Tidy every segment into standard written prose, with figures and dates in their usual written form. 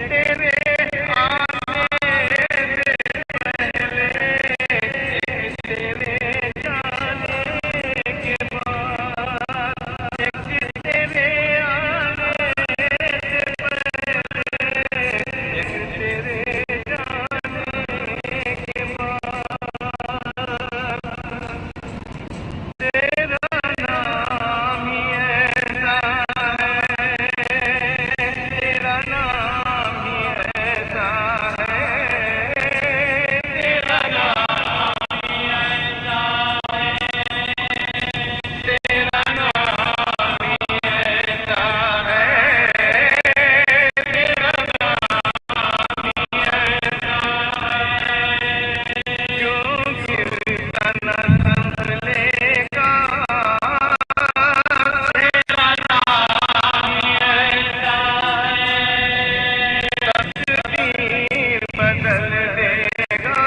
تیرے آنے سے پہلے ایک تیرے جانے کے بعد، ایک تیرے آنے سے پہلے ایک تیرے جانے کے بعد، تیرا نام ہی ایسا ہے، تیرا نام ہی ایسا ہے، تیرا نام ہی ایسا ہے، تیرا نام ہی ایسا ہے، تیرا نام ہی ایسا ہے، جو گرتا نہ سنبھلے گا، تیرا نام ہی ایسا ہے، تقدیر بدل دے گا،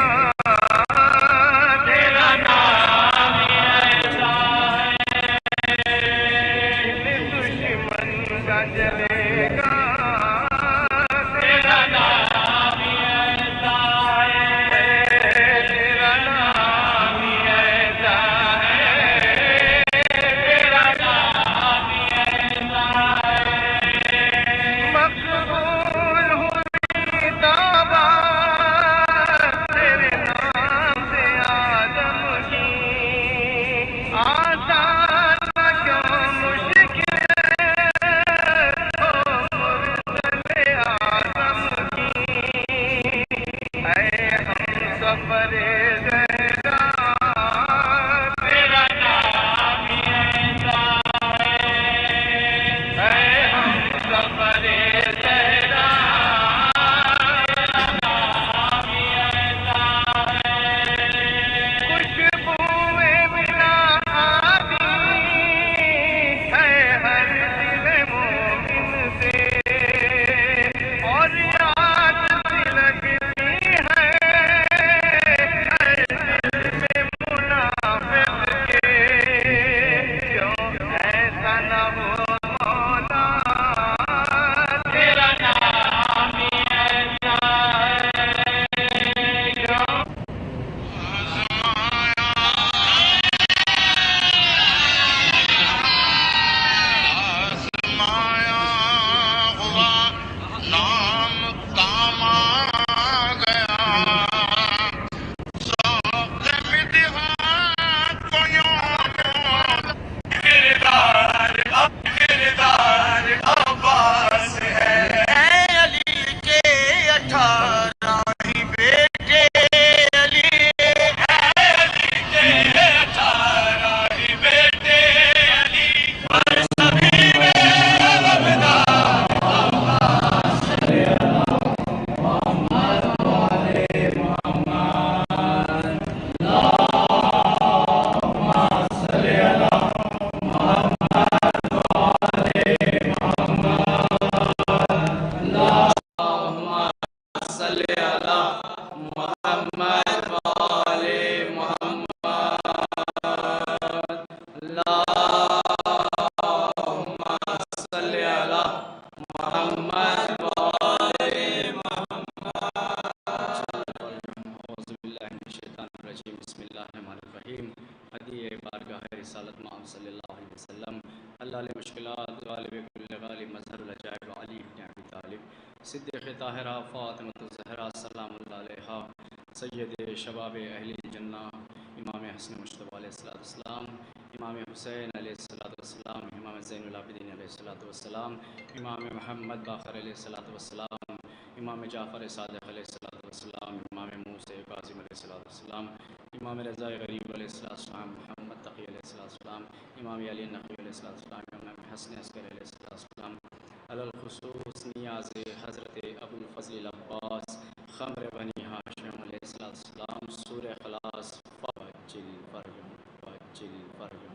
تیرا نام ہی ایسا ہے، دل دشمن کا جلے گا، تیرا نام ہی ایسا ہے، تیرا نام ہی ایسا ہے، تیرا نام ہی ایسا ہے، مقبول ہوئی دعوت تیرے نام سے آدم کی، آسان نہ کیوں مشکل ہو مرسل اعظم کی، اے ہم سفر زہرا، تیرا نام ہی ایسا ہے، اے ہم سفر زہرا، تیرا نام ہی ایسا ہے، خوشبوئے ملا آتی ہے ہر دل مومن سے، اور یاد سی لگتی ہے ہر دل میں منافق کے، کیوں ایسا نہ ہو مولا، تیرا نام ہی ایسا ہے، کیوں آزمایا ہوا نام کام آ گیا، ذوق مدحت کو یوں کردار کردار عباس ہے، اے علی کے 18 ہی بیٹے، علی اے علی کے 18 ہی بیٹے، علی پر سبھی میں صلی علی محمد وآل محمد، اللہم صلی علی محمد وآل محمد۔ اعوذ باللہ من الشیطان الرجیم، بسم اللہ الرحمن الرحیم۔ ہدیہ بارگاہ رسالت محمد صلی اللہ علیہ وسلم، اللہ علیہ مشکلات غالب کل غالب، مظہر العجائب علی بن ابی طالب، صدیق طاہرہ فاطمۃ الزہرا سلام اللہ علیہا، سید شباب اہل الجنہ، امام حسن مجتبیٰ علیہ السلام، امام حسین علیہ السلام، امام زین العابدین علیہ السلام، امام محمد باقر علیہ السلام، امام جعفر صادق علیہ السلام، امام موسیٰ کاظم علیہ السلام، امام رضا غریب علیہ السلام، محمد تقی علیہ السلام، امام علی نقوی علیہ السلام، امام حسن عسکری علیہ السلام، علی الخصوص نیاز حضرت ابو الفضل العباس خمر بنی ہاشم علیہ السلام، سورہ اخلاص، فجل فرجم فجل فرجم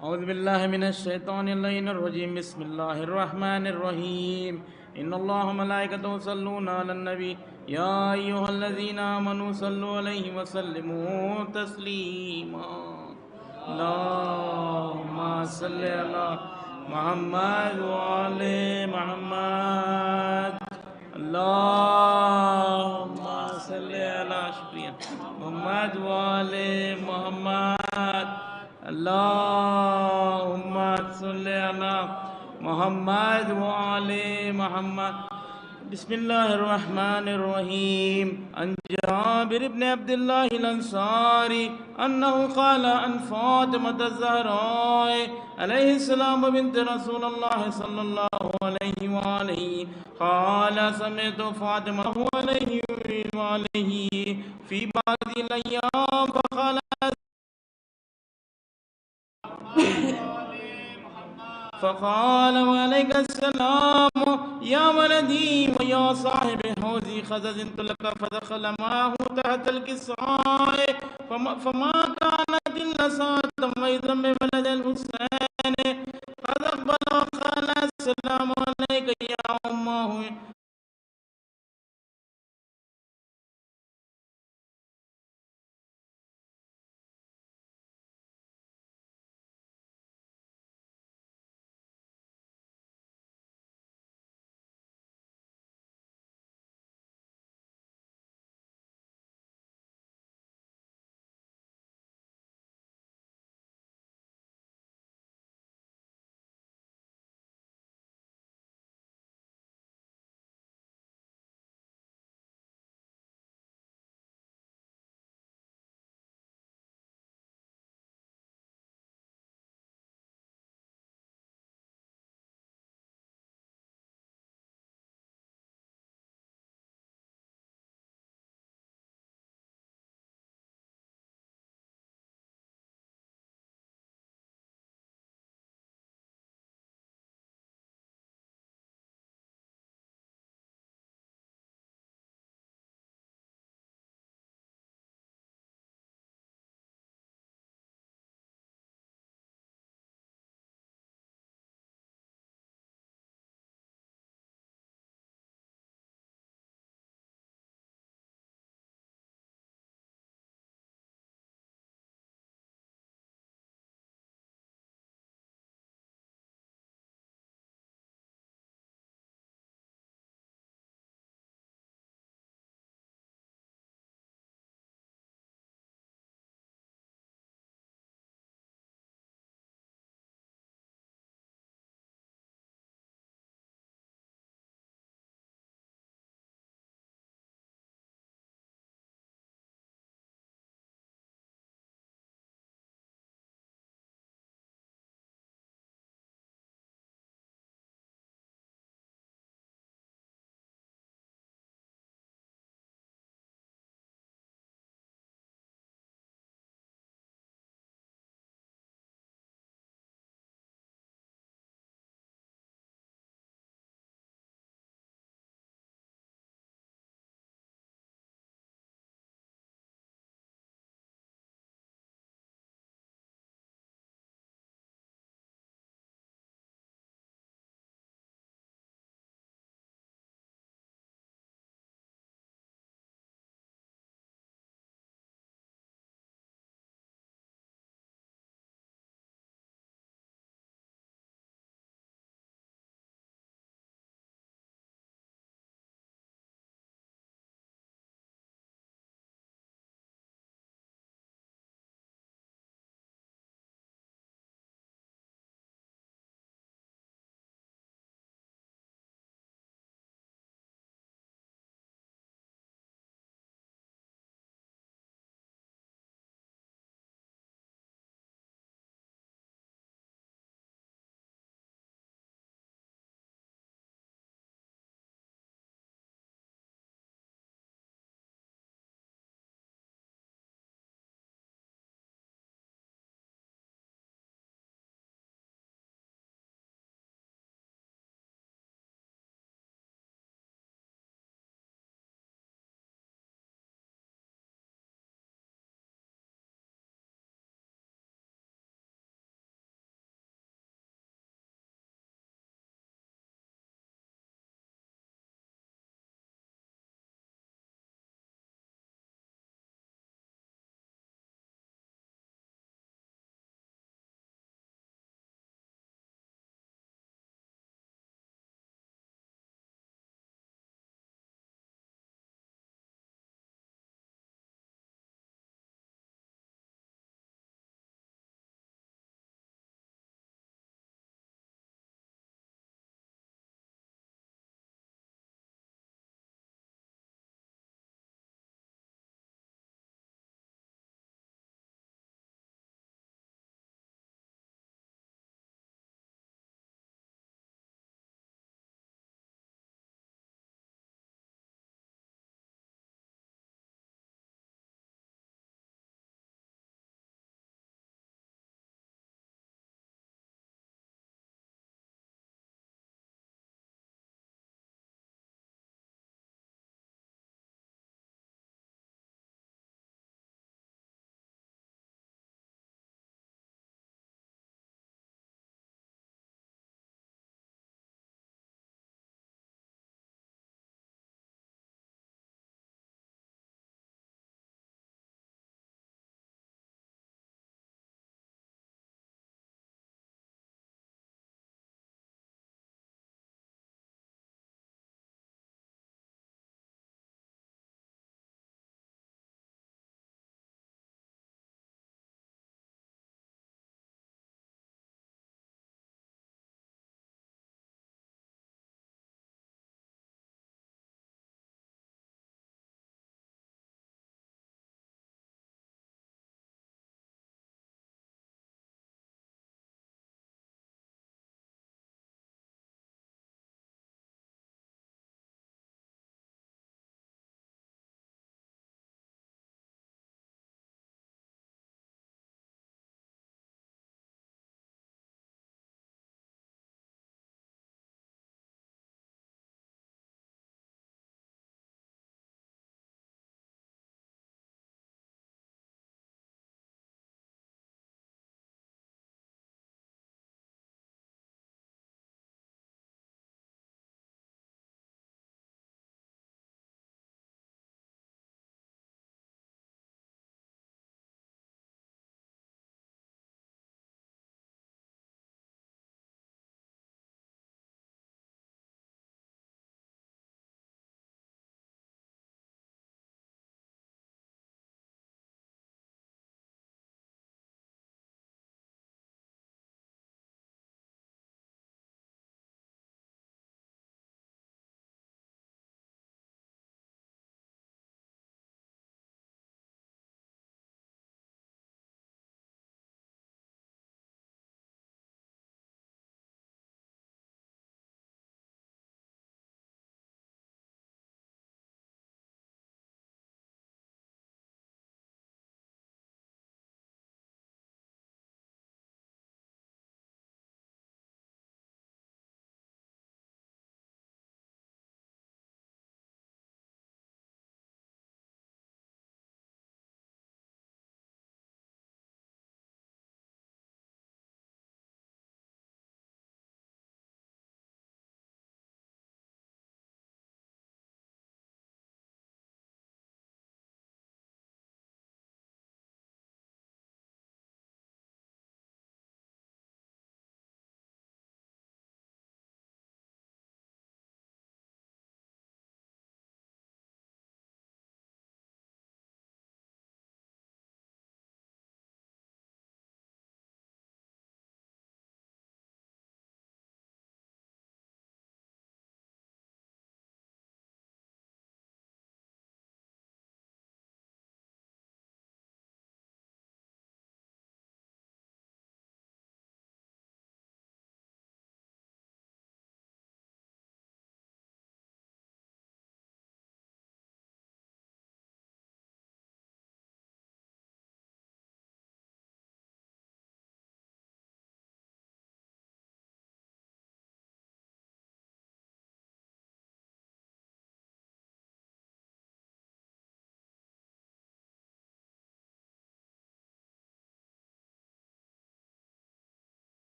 اعوذ باللہ من الشیطان اللعین الرجیم بسم اللہ الرحمن الرحیم ان اللہ ملائکتہ صلون علی النبی یا ایہا الذین آمنوا صلوا علیہ وسلموا تسلیما اللہم صلی علی محمد وعلی محمد اللہم صلی علی شکریہ محمد وعلی محمد اللہم صلی علی محمد وعلی محمد بسم اللہ الرحمن الرحیم عن جابر بن عبد اللہ الانصاری انہو قال عن فاطمة الزہراء علیہ السلام بنت رسول اللہ صلی اللہ علیہ وآلہ قال سمعت فاطمة علیہ وآلہ فی بعض الایام فقال فقال وعليك السلام يا ولدي ويا صاحب حوزي خززنت لك فدخل معه تحت الكساء فما كانت إلا ساعة وإذا بولد الحسين قد أقبل وقال السلام عليك يا أمه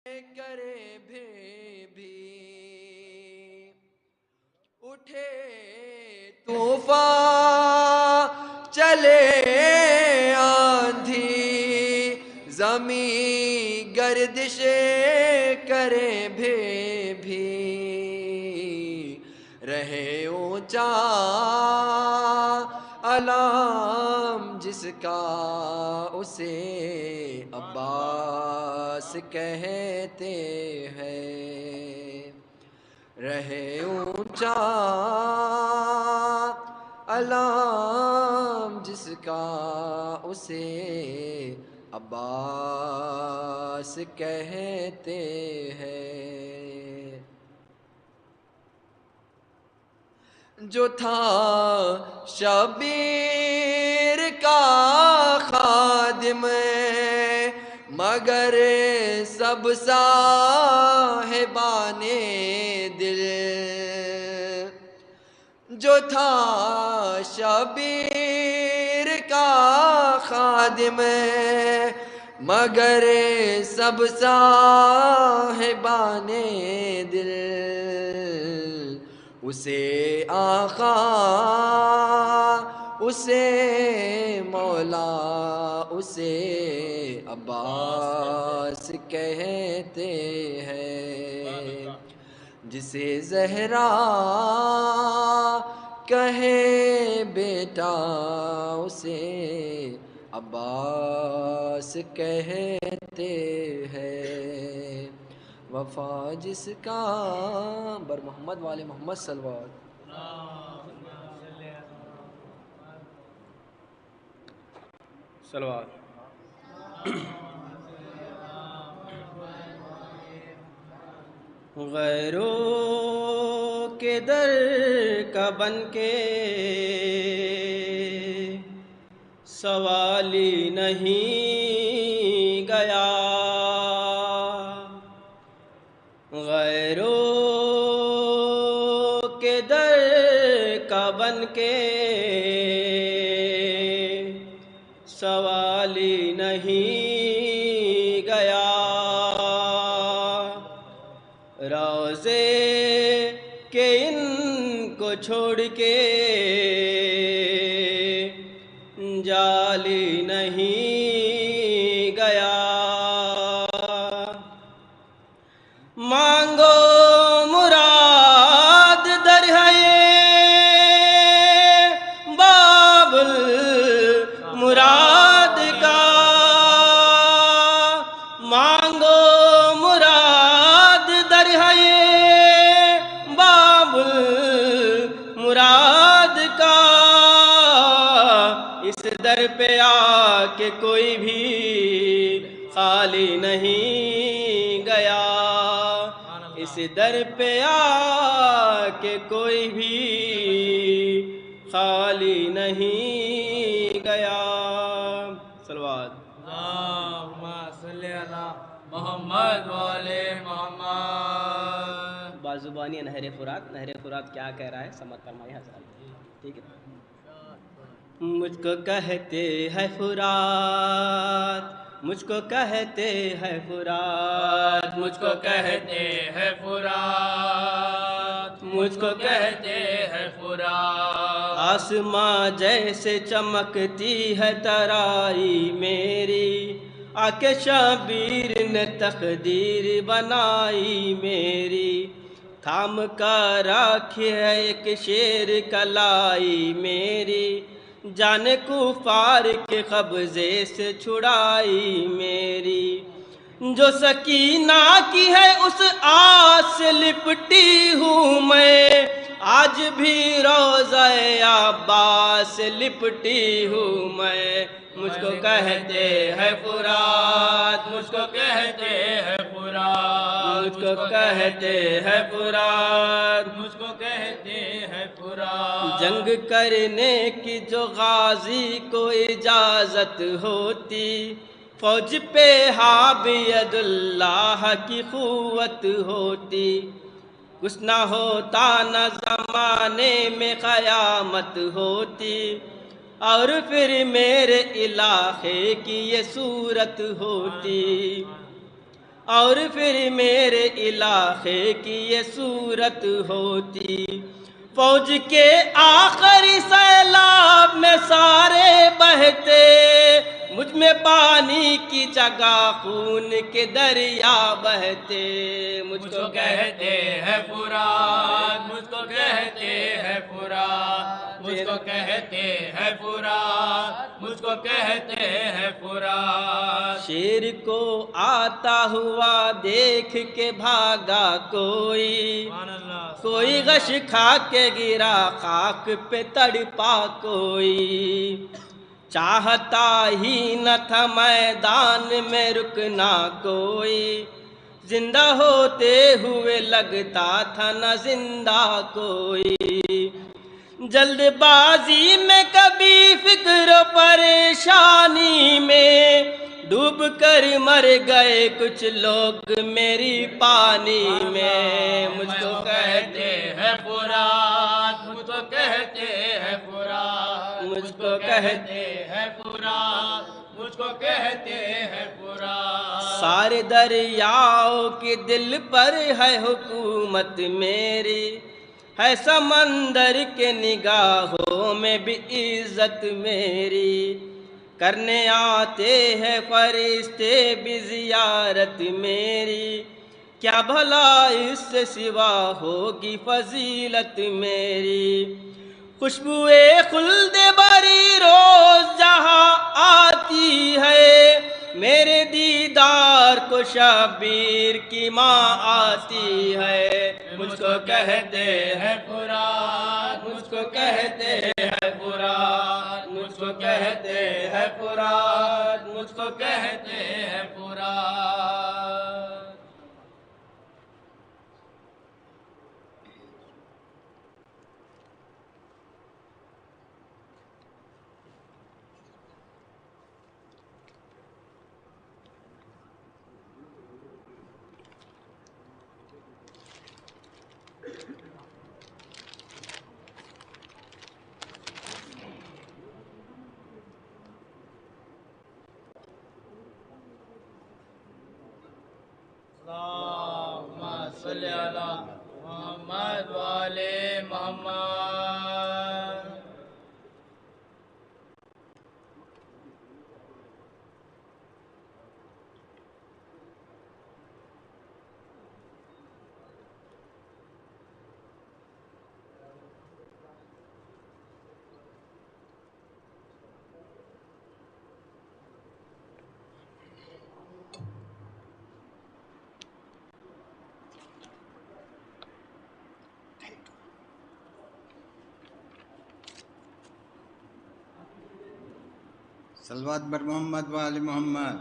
کرے بھی اٹھے طوفان چلے آندھی زمین گردش کرے بھی رہے اونچا علام جس کا اسے عباس کہتے ہیں، رہے اونچا علام جس کا اسے عباس کہتے ہیں۔ جو تھا شبیر کا خادم مگر سب صاحبان دل، جو تھا شبیر کا خادم مگر سب صاحبان دل، اسے آقا اسے مولا اسے عباس کہتے ہیں، جسے زہرا کہے بیٹا اسے عباس کہتے ہیں۔ وفا جس کا بر محمد والے محمد صلوات صلوات۔ غیروں کے در کا بن کے سوالی نہیں گیا، غیروں کے در کا بن کے سوالی نہیں گیا، روضے کے ان کو چھوڑ کے جالی نہیں گیا، مانگو مراد در ہے باب المراد کا، مانگو مراد در ہے باب المراد کا، اس در پہ آ کے کوئی بھی خالی نہیں گیا، اس در پہ آ کے کوئی بھی خالی نہیں گیا۔ صلوات۔ اللہم صلی علی محمد والے محمد۔ بازوبانی نہر فرات، نہر فرات کیا کہہ رہا ہے سمجھ فرمائیے حضرات، ٹھیک ہے۔ مجھ کو کہتے ہیں فرات، مجھ کو کہتے ہیں فرات، مجھ کو کہتے ہیں فرات، مجھ کو کہتے ہیں فرات، آسماں جیسے چمکتی ہے ترائی میری، آ کے شبیر نے تقدیر بنائی میری، تھام کر رکھی ہے ایک شیر کلائی میری، جان کفار کے قبضے سے چھڑائی میری، جو سکینہ کی ہے اس آس سے لپٹی ہوں میں، آج بھی روضہ عباس سے لپٹی ہوں میں، مجھ کو کہتے ہیں فرات، مجھ کو کہتے ہیں فرات، مجھ کو کہتے ہیں فرات، مجھ کو کہتے ہیں فرات، جنگ کرنے کی جو غازی کو اجازت ہوتی، فوج پہ حابید اللہ کی قوت ہوتی، کچھ نہ ہوتا نہ زمانے میں قیامت ہوتی، اور پھر میرے علاقے کی یہ صورت ہوتی، اور پھر میرے علاقے کی یہ صورت ہوتی، فوج کے آخری سیلاب میں سارے بہتے، مجھ میں پانی کی جگہ خون کے دریا بہتے، مجھ کو کہتے ہیں فرات، مجھ کو کہتے ہیں فرات، مجھ کو کہتے ہیں فرات، مجھ کو کہتے ہیں فرات۔ شیر کو آتا ہوا دیکھ کے بھاگا کوئی، کوئی غش کھا کے گرا خاک پہ تڑپا کوئی، چاہتا ہی نہ تھا میدان میں رکنا کوئی، زندہ ہوتے ہوئے لگتا تھا نہ زندہ کوئی، جلد بازی میں کبھی فکر و پریشانی میں ڈوب کر مر گئے کچھ لوگ میری پانی میں، مجھ کو کہتے ہیں فرات، مجھ کو کہتے ہیں فرات، مجھ کو کہتے ہیں فرات، مجھ کو کہتے ہیں فرات۔ سارے دریاؤں کے دل پر ہے حکومت میری، ہے سمندر کے نگاہوں میں بھی عزت میری، کرنے آتے ہیں فرشتے بھی زیارت میری، کیا بھلا اس سے سوا ہوگی فضیلت میری، خوشبوئے خلد بری روز جہاں آتی ہے، میرے دیدار کو شبیر کی ماں آتی ہے، مجھ کو کہتے ہیں فرات، مجھ کو کہتے ہیں فرات، مجھ کو کہتے ہیں فرات، مجھ کو کہتے ہیں فرات۔ اللہم صلی علی محمد وآل محمد۔ صلوات بر محمد و آل محمد۔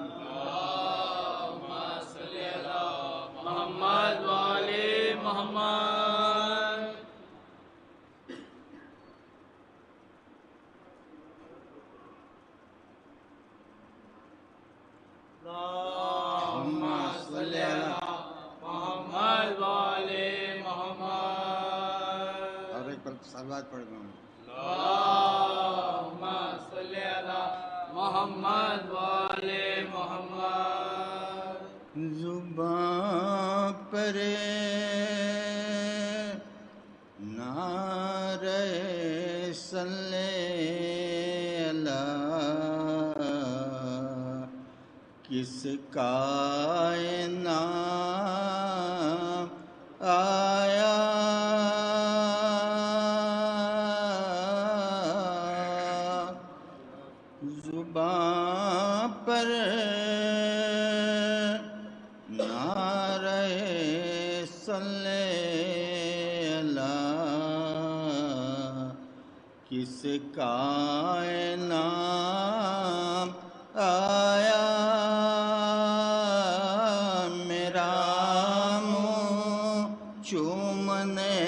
محمد وآل محمد۔ اللہم صلی علی محمد وآل محمد۔ اور ایک پر صلوات پڑھ دوں۔ اللہم صلی علی محمد وآل محمد۔ زباں پر نعرہ صلی اللہ کس کائنات آیا، زباں پر نعرہ صلی اللہ کس کائنات آیا، میرا منہ چومنے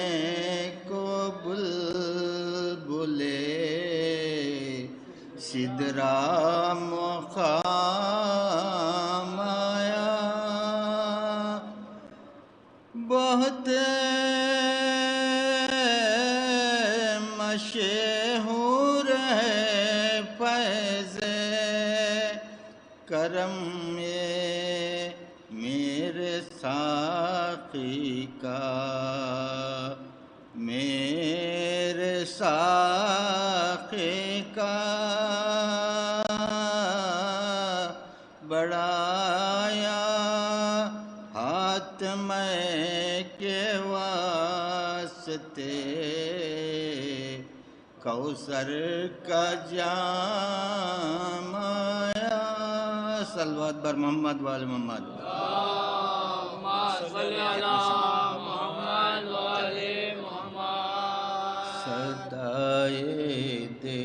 کو بلبلے سدرا مقام آیا، بہت مشہور ہے فیض کرم یہ میرے ساقی کا، میرے ساقی کا بڑھایا ہاتھ میں کے واسطے، کوثر کا جام آیا۔ صلوات بر محمد وآل محمد۔ صدائے دے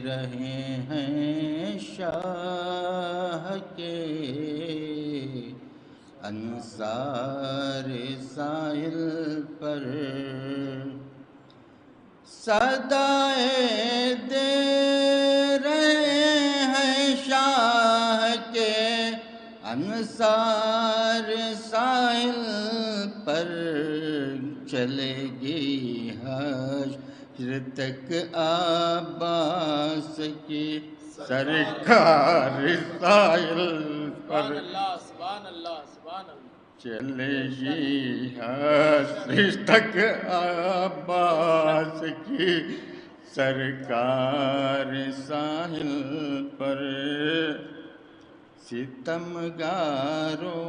رہے ہیں شاہ کے انصار ساحل پر، صدائے دے رہے ہیں شاہ کے انصار ساحل پر، چلے گی حشر تک عباس کی سرکار ساحل پر، چلے گی حشر تک عباس کی سرکار ساحل پر۔ ستمگاروں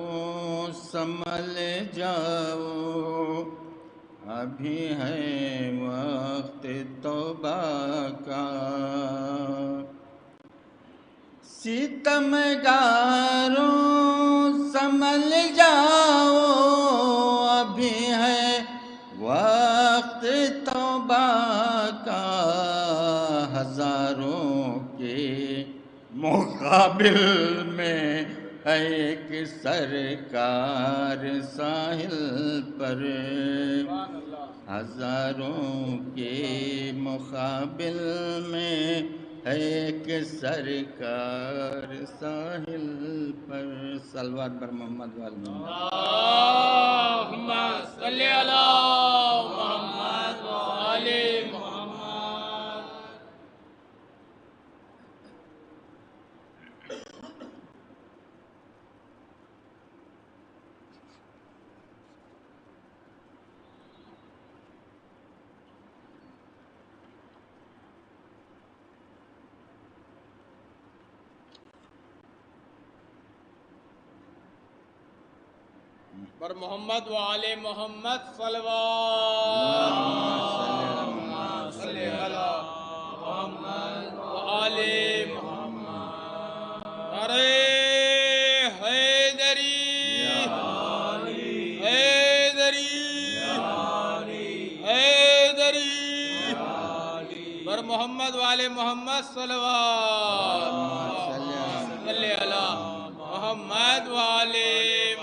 سنبھل جاؤ، ابھی ہے وقت توبہ کا، ستمگاروں سنبھل جاؤ، ابھی ہے وقت توبہ کا، ہزاروں کے مقابل میں ایک سرکار ساحل پر، ہزاروں کے مقابل میں ایک سرکار ساحل پر۔ صلوات بر محمد وآل محمد۔ اللہم صلی علی محمد وآل محمد۔ بر محمد وآل محمد صلوات۔ اللہم صلی علی محمد وآل محمد۔ نعرہ حیدری، حیدری، حیدری، بر محمد وآل محمد صلوات۔ صلی علی محمد وآل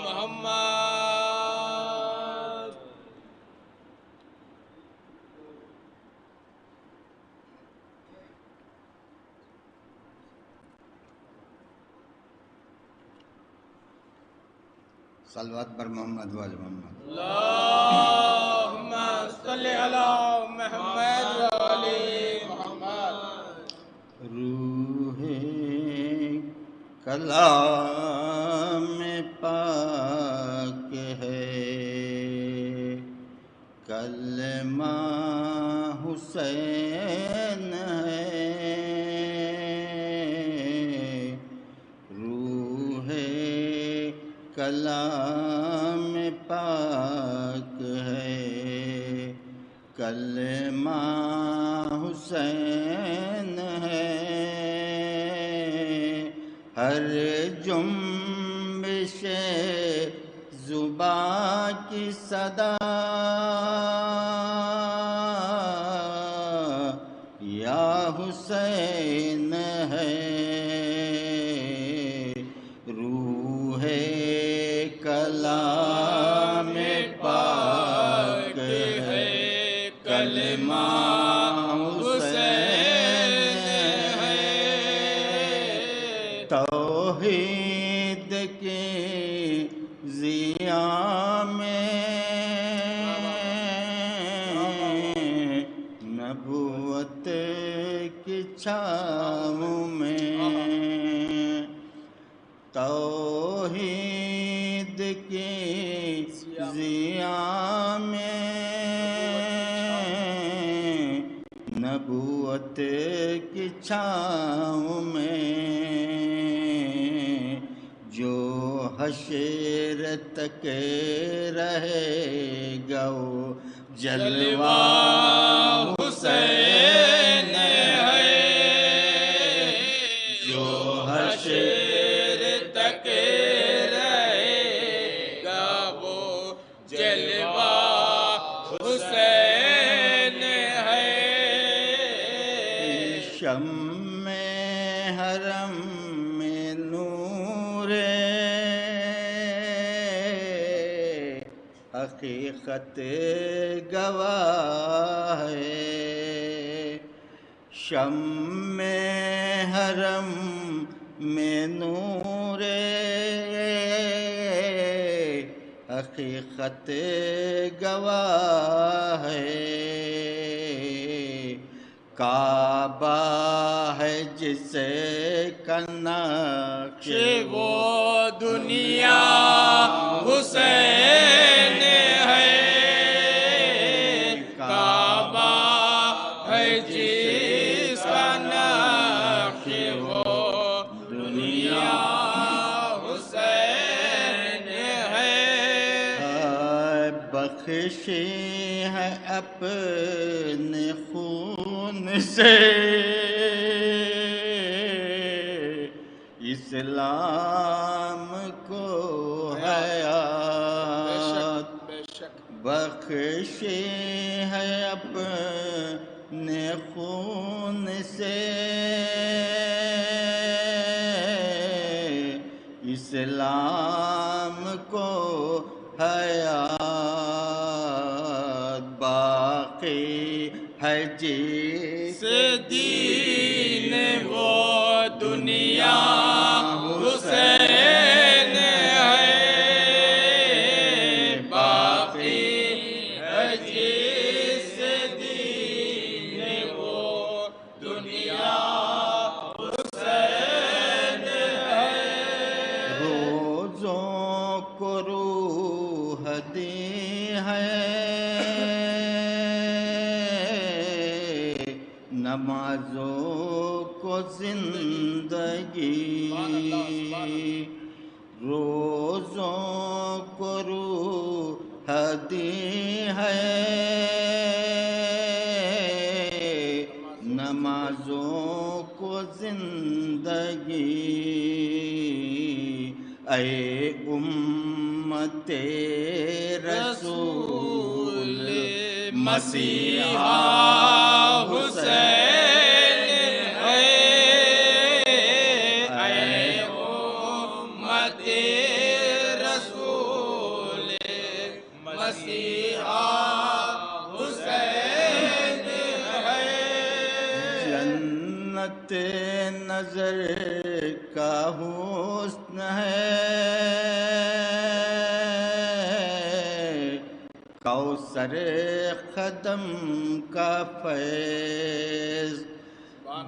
محمد۔ صلوات بر محمد وآل محمد۔ اللہم صلی علی محمد وآل محمد۔ روح کلام پاک ہے، کلمہ حسین ہے، روح کلام پاک ہے، کلمہ حسین ہے، ہر جنبش زباں کی صدا یا حسین ہے، روح کلام پاک ہے، کلمہ حسین ہے، توحید کی ضیاء میں، نبوت کی چھاؤں میں، توحید چھاؤں میں جو حشر تک رہے گا وہ جلوہ حسین ہے، جو حشر تک رہے گا وہ جلوہ حسین ہے۔ شمع حرم میں نور حقیقت گواہ ہے، شمع حرم میں نور حقیقت گواہ ہے، کعبہ ہے جسے کا نقش وہ دنیا حسین ہے، کعبہ ہے جس کا نقش وہ دنیا حسین ہے۔ بخشی ہے اپنے خون سے اسلام کو حیات، بخشی ہے اپنے خون سے اسلام کو حیات، باقی ہے جس دین وہ دنیا حسین ہے، باقی ہے جس دین وہ دنیا حسین ہے۔ روزوں کو روح دی ہے، نمازوں کو زندگی، روزوں کو روح دی ہے، نمازوں کو زندگی، اے امت رسول مسیحا حسین ہے، اے امت رسول مسیحا حسین ہے۔ جنت نظر کا حسن ہے، کوثر قدم کا فیض،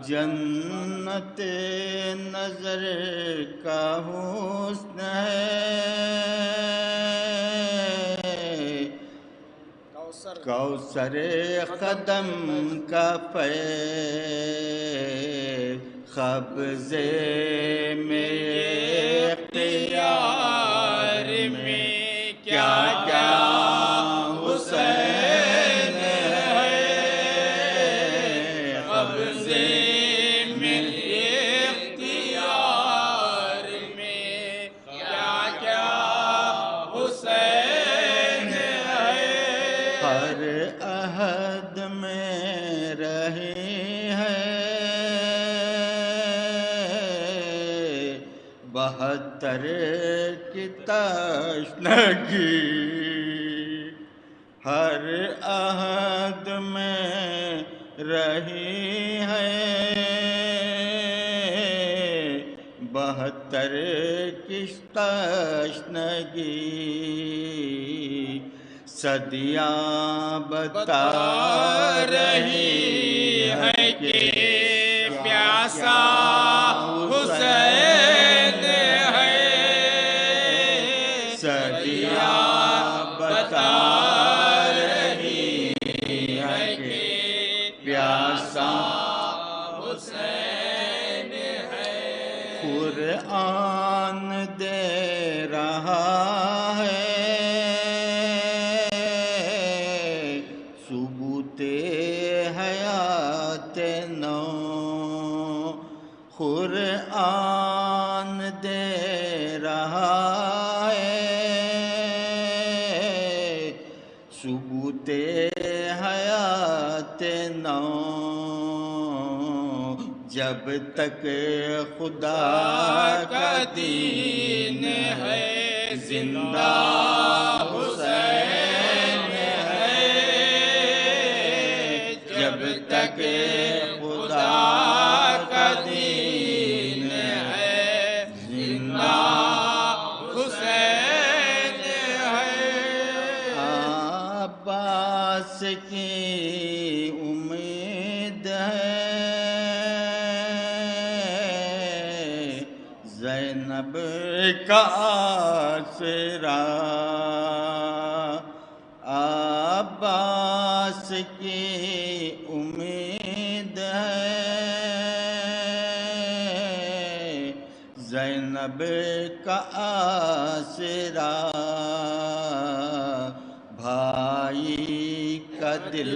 جنت نظر کا حسن ہے، کوثر قدم کا فیض، قبضے میں اختیار میں کیا کیا حسین ہے، قبضے میں اختیار میں کیا کیا حسین ہے، ہر عہد میں رہی ہے 72 کی تشنگی، ہر عہد میں رہی ہے 72 کی تشنگی، صدیاں بتا رہی ہے کہ پیاسا حسین ہے، صدیاں بتا رہی ہے کہ پیاسا حسین قرآن دے رہا ہے ثبوت حیات نو، قرآن دے رہا ہے ثبوت حیات نو، جب تک خدا کا دین ہے زندہ حسین ہے، جب تک خدا کا دین ہے زندہ حسین ہے۔ عباس کی امید ہے زینب کا آسرا، عباس کی امید ہے زینب کا آسرا، بھائی کا دل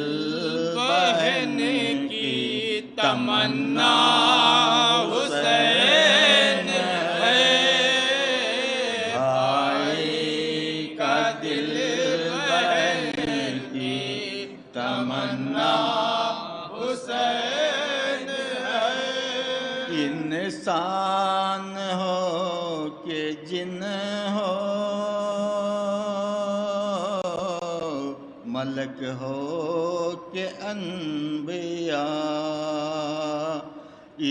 بہن کی تمنا حسین ہے، بھائی کا دل بہن کی تمنا حسین ہے۔ انسان ہو کہ جن ہو، ملک ہو کہ انبیاء،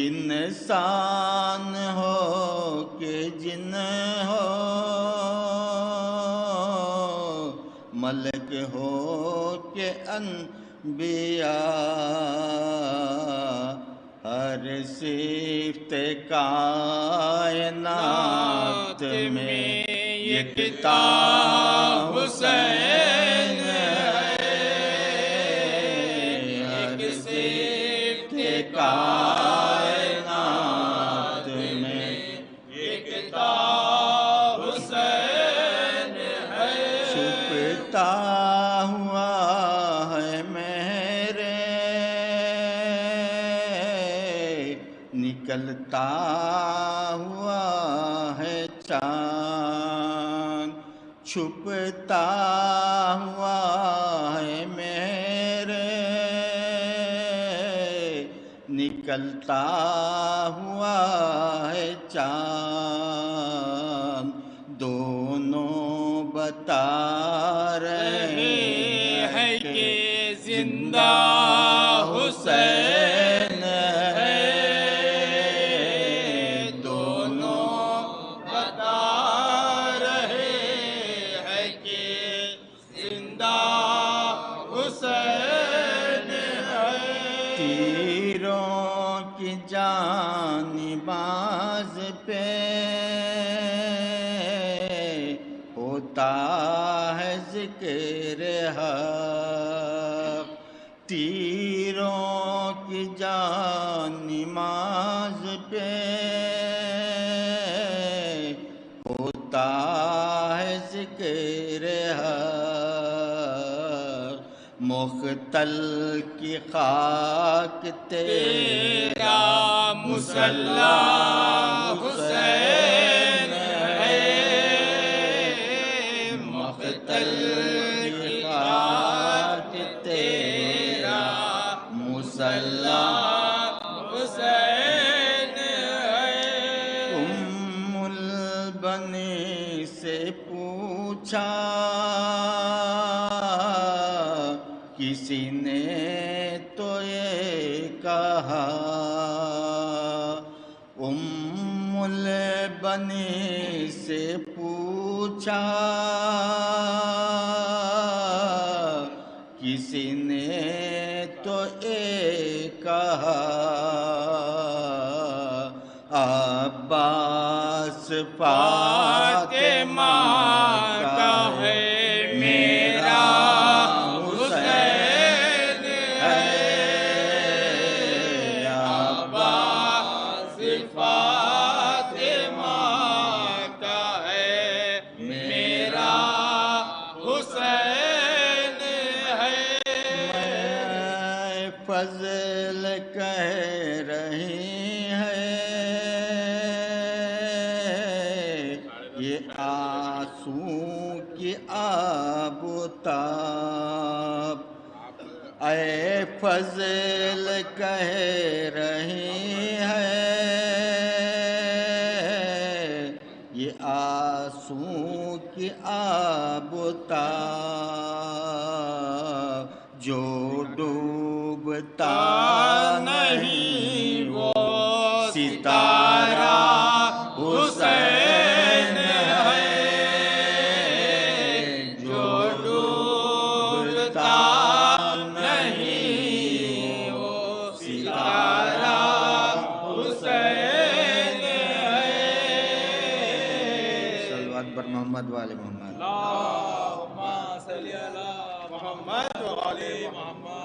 انسان ہو کہ جن ہو، ملک ہو کہ انبیاء، ہر صفت کائنات میں یکتا حسین ہے، ہر صفت کائنات میں یکتا حسین ہے، چھپتا ہوا ہے میرے نکلتا ہوا ہے چاند، چھپتا ہوا ہے میرے نکلتا ہوا ہے چاند، دونوں بتا رہے ہیں کہ زندہ حسین ہے، دونوں بتا رہے ہیں کہ زندہ حسین ہے۔ تیروں کی جانباز پہ ہوتا ہے ذکر حق، تیروں کی جانماز پہ ہوتا ہے ذکر حق، مختل کی خاک تیرا مصلی حسین ہے، مختل کی خاک تیرا مصلی حسین ہے۔ ام البنی سے پوچھا کسی نے تو یہ کہا، ام البنی سے پوچھا کسی نے تو یہ کہا، عباس فاطمہ کا ہے میرا حسین ہے، عباس فاطمہ غزل کہہ رہی ہے، یہ آنسوں کی آبتاب جو ڈوبتا نہیں وہ ستارہ حسین ہے، جو ڈوبتا نہیں وہ ستارہ حسین ہے۔ صلوات پر محمد والے محمد۔ اللہم صلی علی محمد و علی محمد۔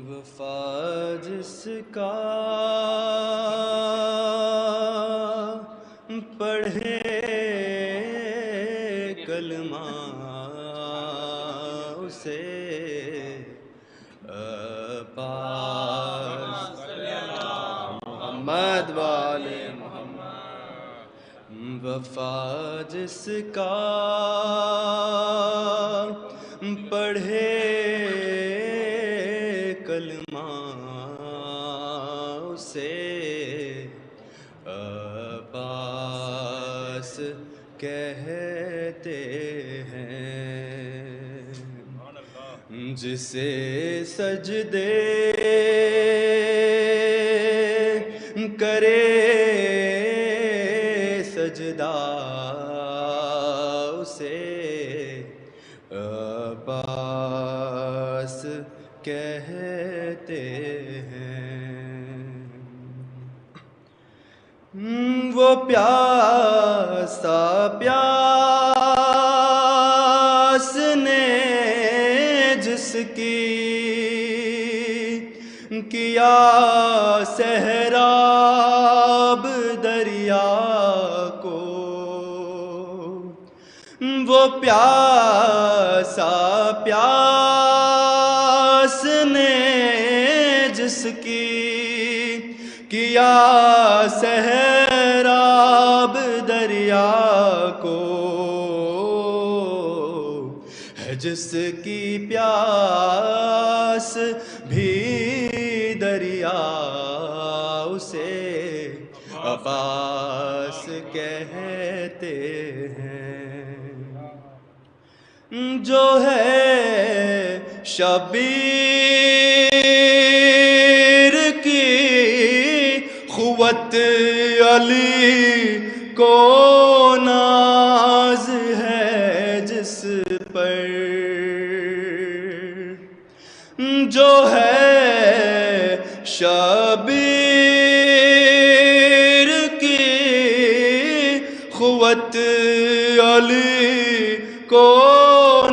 وفا جس کا پڑھے کلمہ اسے پاس محمد والے محمد۔ وفا جس کا پڑھے کلمہ اسے عباس کہتے ہیں، جسے سجدے کرے سجدہ اسے عباس کہتے ہیں۔ وہ پیاسا پیاس نے جس کی کیا سہراب دریا کو، وہ پیاسا پیاس نے جس کی کیا سہراب دریا کو، ہے جس کی پیاس بھی دریا اسے عباس کہتے ہیں۔ جو ہے شبیر کی قوت علی کو ناز ہے جس پر، جو ہے شبیر کی قوت علی کو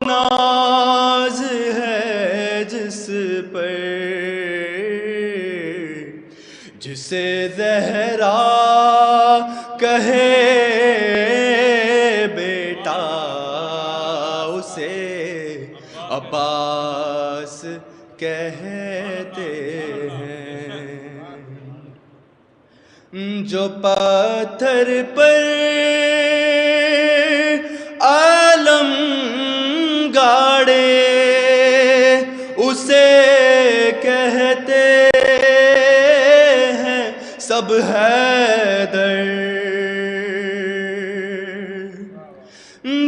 ناز ہے جس پر، جسے زہرا کہے بیٹا اسے عباس کہتے ہیں۔ جو پتھر پر عالم گاڑے اسے کہتے ہیں سب حیدر،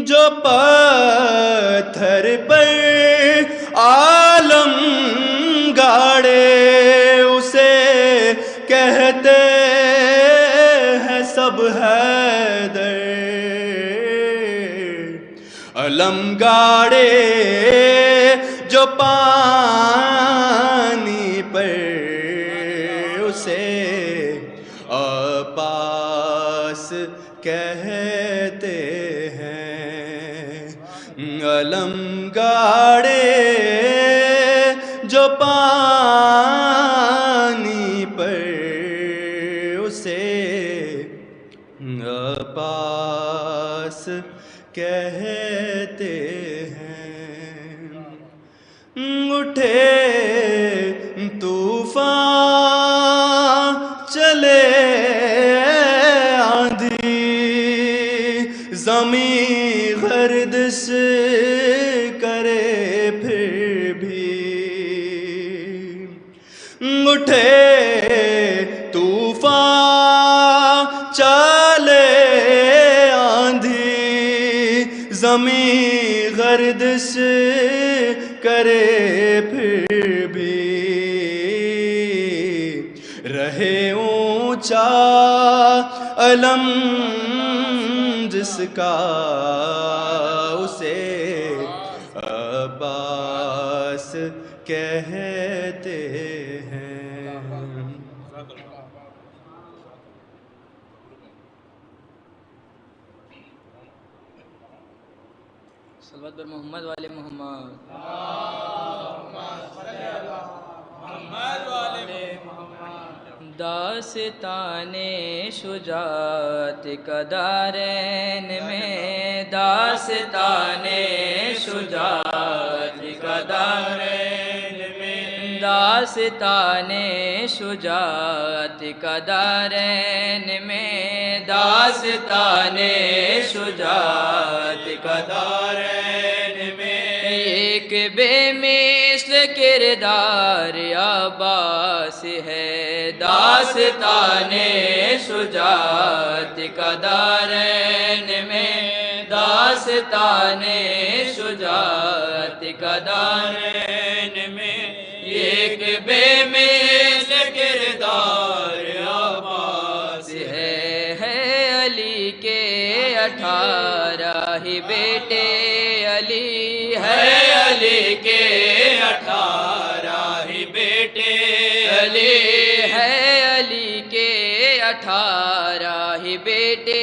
جو پتھر پر عالم گاڑے اسے کہتے ہیں سب حیدر، علم گاڑے جو پانی پر اسے عباس کہتے ہیں، علم گاڑے جو پانی پر عباس کہتے ہیں، اٹھے طوفان چلے آندھی، زمیں گردش کرے پھر بھی، اٹھے طوفان چلے آندھی، زمیں گردش کرے پھر بھی، رہے اونچا علم جس کا اسے عباس کہتے ہیں۔ صلوات بر محمد والے محمد۔ داستان شجاعت کا دارین میں، داستان شجاعت کا دارین میں، داستان شجاعت کا دارین میں، داستان شجاعت کا دارین میں، ایک بے مثل کردار عباس ہے، داستان شجاعت کا دارین میں، داستان شجاعت کا دارین میں، ایک بے مثل کردار عباس ہے علی کے 18 ہی بیٹے، علی ہے علی کے 18 ہی بیٹے، علی ہے علی کے 18 ہی بیٹے،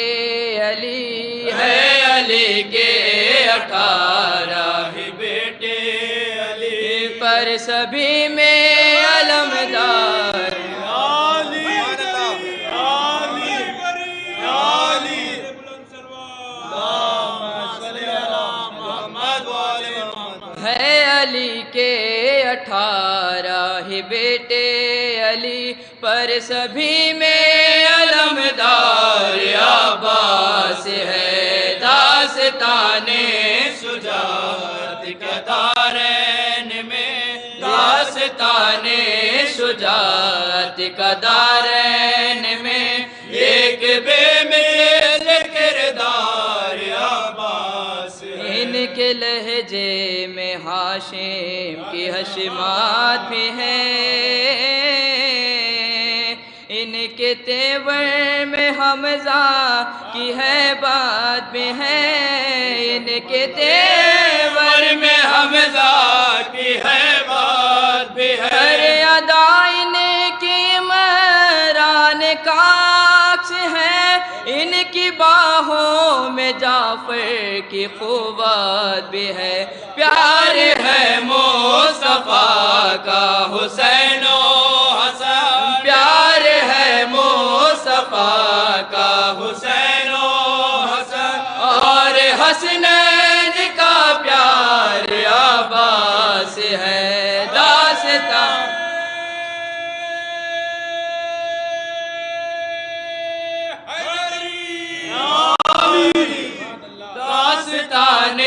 علی ہے علی کے 18 ہی بیٹے، علی پر سبھی میں علمدار ہے، علی کے 18 ہی بیٹے، علی پر سبھی میں علمدار عباس ہے، داستان شجاعت کا دارین میں، داستان شجاعت کا دارین میں، ایک بے مثل کردار عباس ہے۔ ان کے لہجے میں ہاشم کی حشمات بھی ہیں، ان کے تیور میں حمزہ کی ہے بات بھی ہے، ان کے تیور میں حمزہ کی ہے بات بھی ہے، ہر ادا ان کی مران کا عکس ہے، ان کی باہوں میں جعفر کی قوت بھی ہے، پیار ہے مصطفیٰ کا حسین و حسن، پیار ہے مصطفیٰ کا حسین و حسن، اور حسنین کا پیار عباس ہے، داستان داستان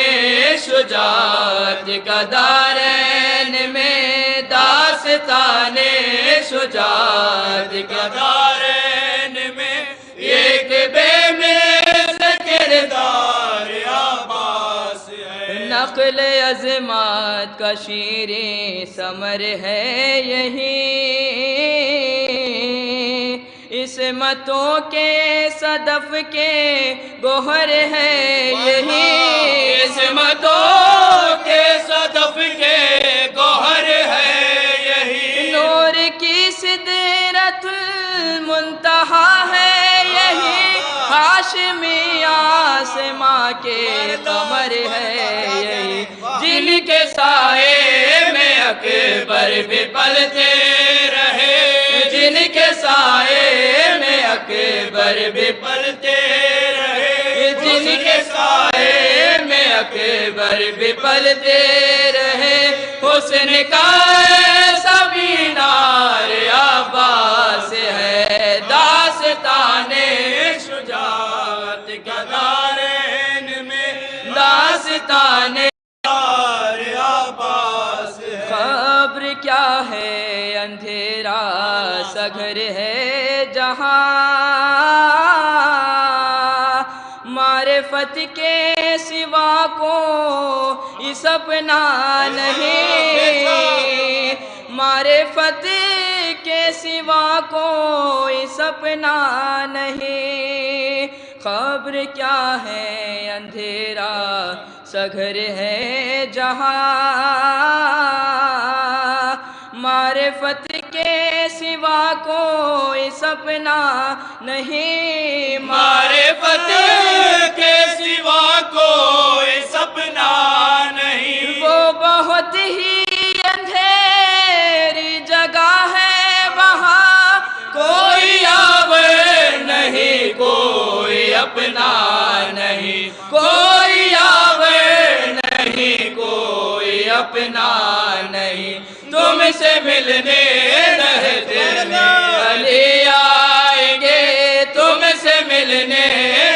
شجاعت کا دارین میں، داستان شجاعت کا دارین میں، ایک بے مثل کردار عباس ہے، نقل عظمت کا شیریں ثمر ہے یہی، عصمتوں کے صدف کے گوہر ہے یہی، عصمتوں کے صدف کے گوہر ہے یہی، نور کی سدرۃ المنتہا ہے یہی، ہاشمی آسماں کے قمر ہے یہی، جن کے سائے میں اکبر بھی پلتے رہے، جن کے سائے میں اکبر بھی پلتے رہے، جن کے سائے میں اکبر بھی پلتے رہے حسن کا سبھی نار عباس ہے داستان شجاعت کا دارین میں داستان خبر کیا ہے اندھیرا سا گھر ہے جہاں معرفت کے سوا کوئی سپنا نہیں معرفت کے سوا کوئی سپنا نہیں خبر کیا ہے اندھیرا سا گھر ہے جہاں معرفت کے سوا کوئی سپنا نہیں معرفت کے سوا کوئی سپنا نہیں وہ بہت ہی اندھیری جگہ ہے وہاں کوئی آور نہیں کوئی اپنا نہیں کوئی آور نہیں کوئی اپنا نہیں تم سے ملنے رہتے میں علی آئیں گے تم سے ملنے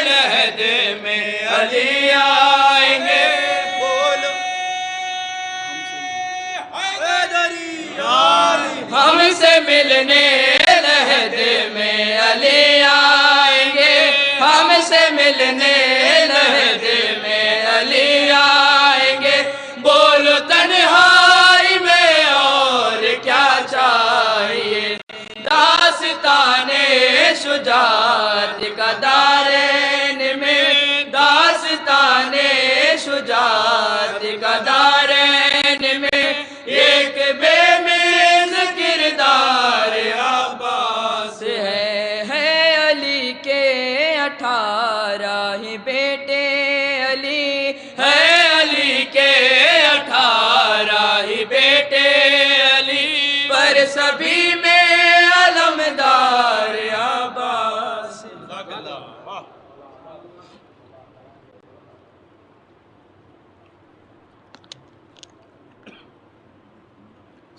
رہتے میں علی آئیں گے بولو ہم سے ملنے رہتے میں علی آئیں گے ہم سے ملنے رہتے میں علی آئیں گے بولو تنہائی میں اور کیا چاہیے داستان شجاعت کا دارین میں داستان شجاعت کا دارین میں ایک بے میز کردار عباس ہے علی کے 18 ہی بیٹے علی ہے علی کے 18 ہی بیٹے علی پر سبھی میں علمدار عباس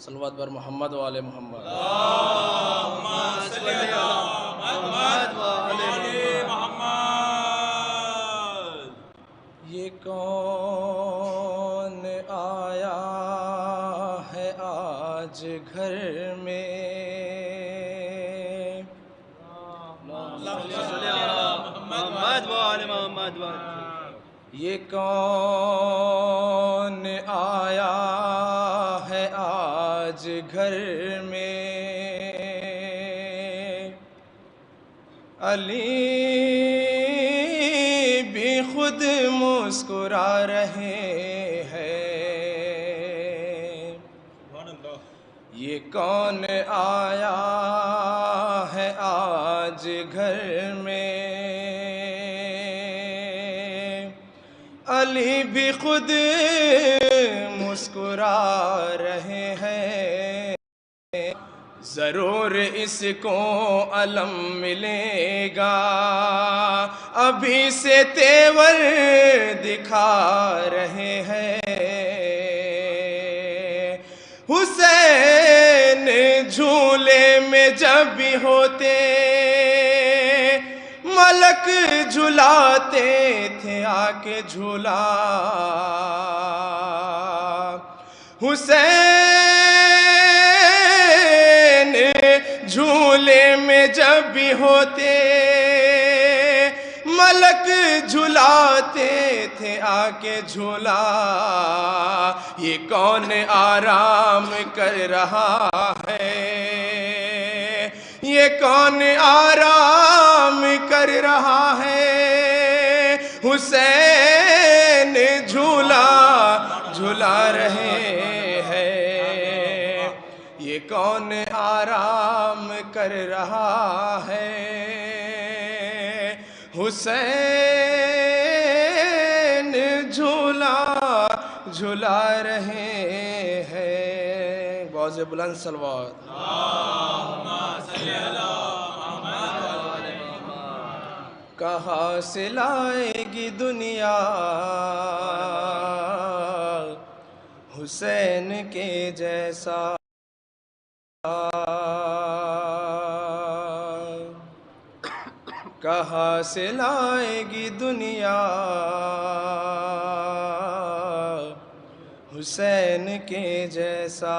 صلوات بر محمد و آل محمد یہ کون آیا ہے آج گھر میں یہ کون آیا ہے آج گھر میں علی بھی خود مسکرا رہے ہیں یہ کون آیا ہے آج گھر میں علی بھی خود مسکرا رہے ہیں ضرور اس کو علم ملے گا ابھی سے تیور دکھا رہے ہیں حسین جھولے میں جب بھی ہوتے ملک جھلاتے تھے آ کے جھولا حسین جھولے میں جب بھی ہوتے ملک جھلاتے تھے آ کے جھولا یہ کون آرام کر رہا ہے یہ کون آرام کر رہا ہے حسین جھولا جھلا رہے ہیں یہ کون آرام کر رہا ہے حسین جھولا جھلا رہے ہیں بہت بلند صلوات کہاں سے لائے گی دنیا حسین کے جیسا؟ کہاں سے لائے گی دنیا حسین کے جیسا؟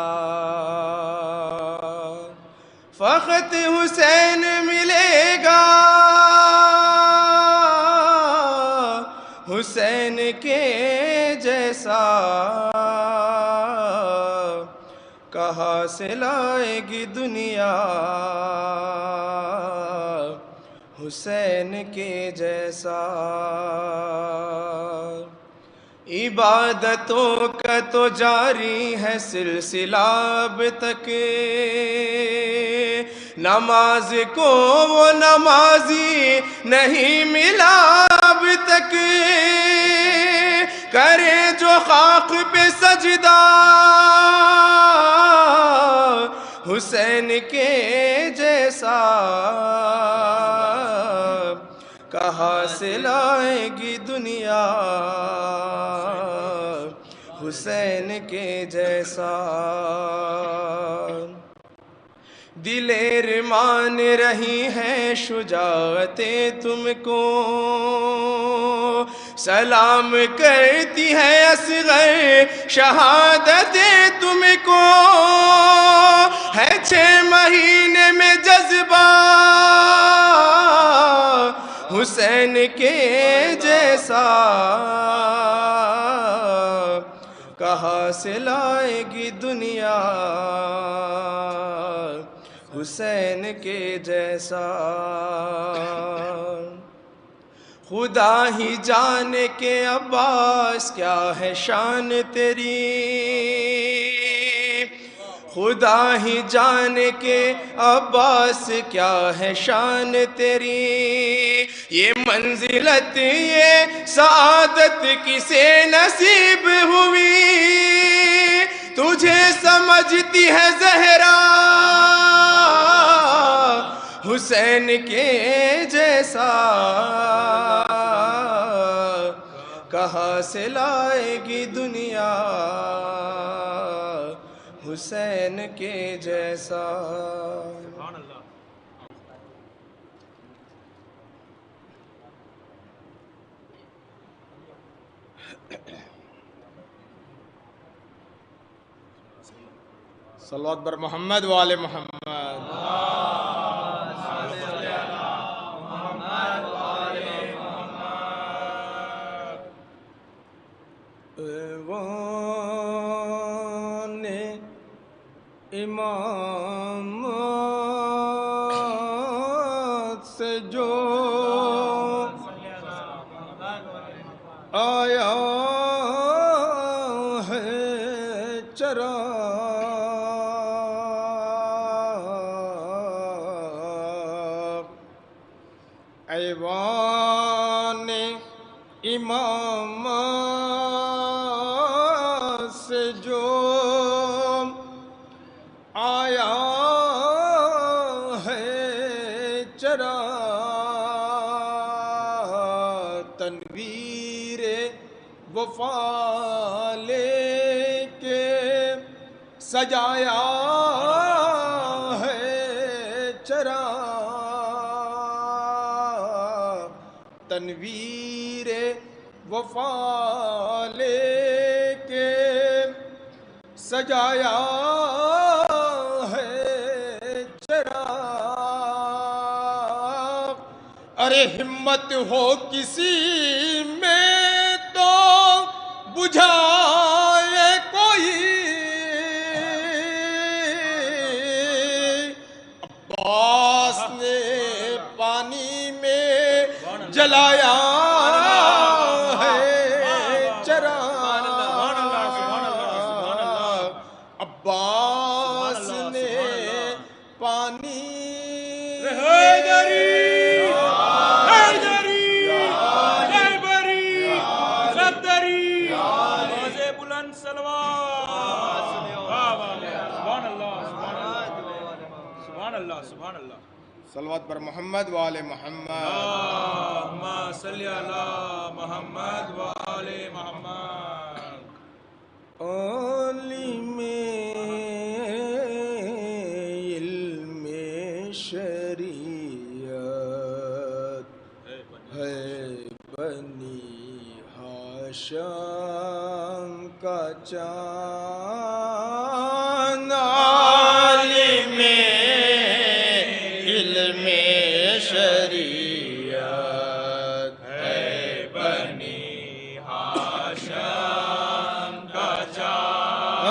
فقط حسین ملے گا حسین کے جیسا، کہاں سے لائے گی دنیا حسین کے جیسا؟ عبادتوں کا تو جاری ہے سلسلہ اب تک، نماز کو وہ نمازی نہیں ملا اب تک، کرے جو خاک پہ سجدہ حسین کے جیسا، کہاں سے لائے گی دنیا حسین کے جیسا؟ دلیر مان رہی ہیں شجاعتیں تم کو، سلام کرتی ہے اصغر شہادتیں تم کو، ہے 6 مہینے میں جذبہ حسین کے جیسا، کہاں سے لائے گی دنیا حسین کے جیسا؟ خدا ہی جانے کے عباس کیا ہے شان تیری، خدا ہی جانے کے عباس کیا ہے شان تیری، یہ منزلت یہ سعادت کسے نصیب ہوئی، تجھے سمجھتی ہے زہرا حسین کے جیسا، کہاں سے لائے گی دنیا حسین کے جیسا؟ صلوات بر محمد و آل محمد۔ ایوان امامت سے جو آیا ہے چراغ، ایوان امامت سے جو آیا ہے چراغ، تنویر وفا لے کے سجایا ہے چراغ، تنویر وفا لے کے سجایا ہے چراغ، ارے ہمت ہو کسی میں تو بجھائے کوئی، عباس نے پانی میں جلایا ہے چراغ، عباس نے پانی سبحان اللہ، سبحان اللہ، صلوات پر محمد وآل محمد. اللہم صلی علی محمد وآل محمد. عالم علم شریعت ہے بنی ہاشم کا چاند. عالم علم شریعت ہے بنی ہاشم کا چاند.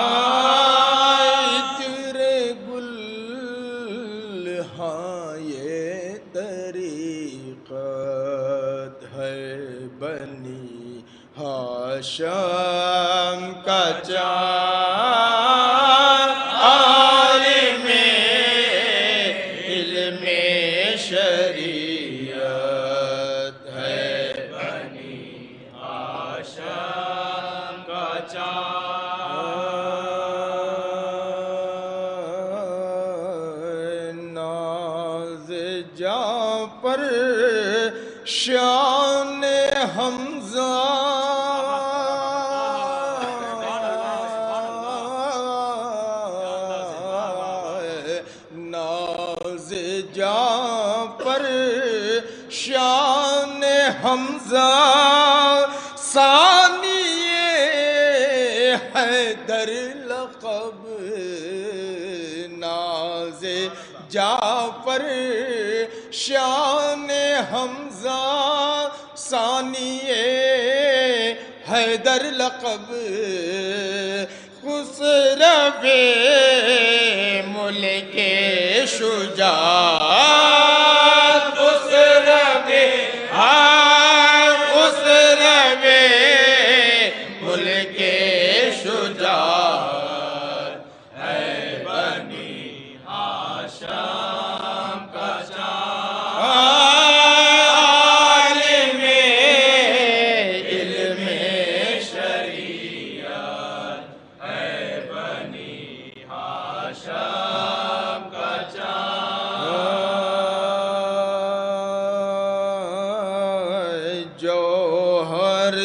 تیرے گل ہائے طریقت ہے بنی ہاشم کا چاند. عالم علم شریعت ہے بنی ہاشم کا چاند. ناز جعفر شان حمزہ ناز جعفر شان حمزہ ثانی حیدر لقب. ناز جعفر شان حمزہ ثانی حیدر لقب. خسرو ملک شجاعت. خسرو ملک شجاعت ہے بنی ہاشم کا چاند. عالم علم شریعت ہے بنی ہاشم کا چاند. جوہر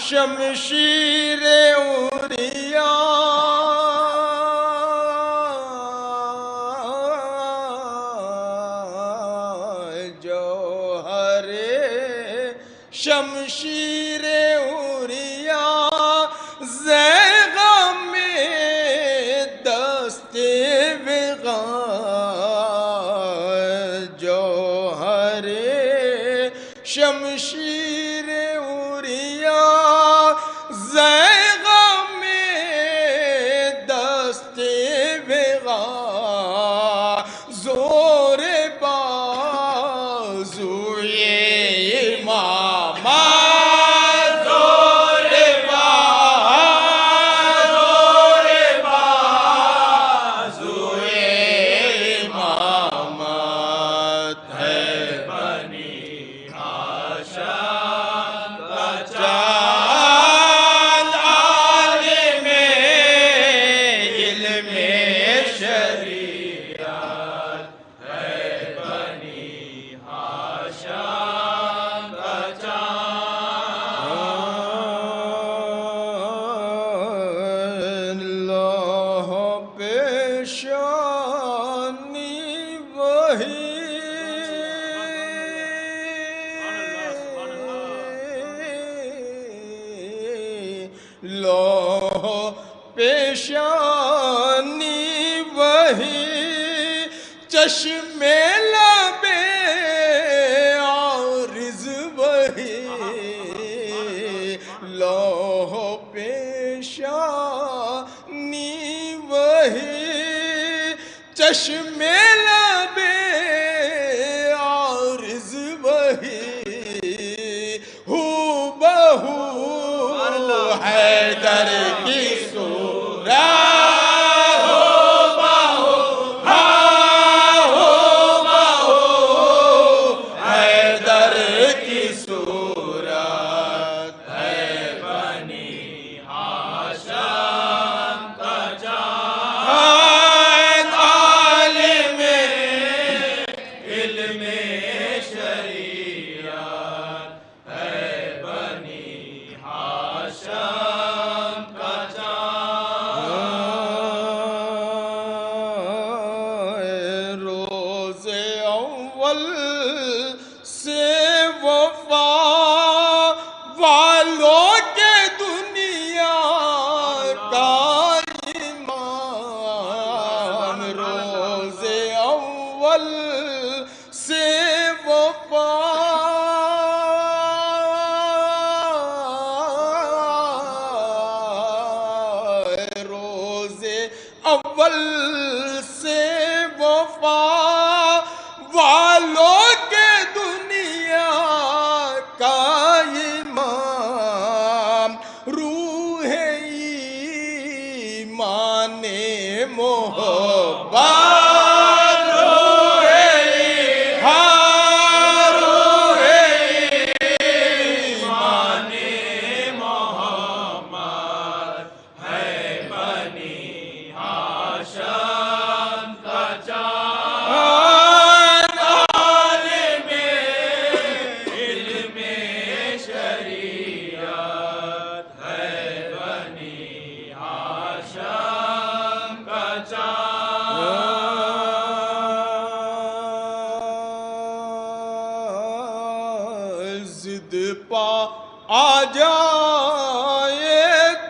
شمشیر عریا جوہر شمشیر عریا زیغم دست وغا. جوہر شمشیر عریا زیغم دست وغا. زور بازوی امامت. زور بازوی امامت ہے بنی ہاشم کا چاند. عالم علم شریعت ہے بنی ہاشم کا چاند. اللہ پیشانی وہی لوح پیشانی وہی چشم لب عارض وہی. لوح پیشانی وہی چشم لب عارض وہی. ہو بہو حیدر کی صورت. ہو بہو حیدر کی صورت ہے بنی ہاشم کا چاند. عالم والوں کے دنیا کا امام روز اول سے وفا روز اول سے وفا والوں کے دنیا کا امام روح ایمان محبت ضد پا آ جائے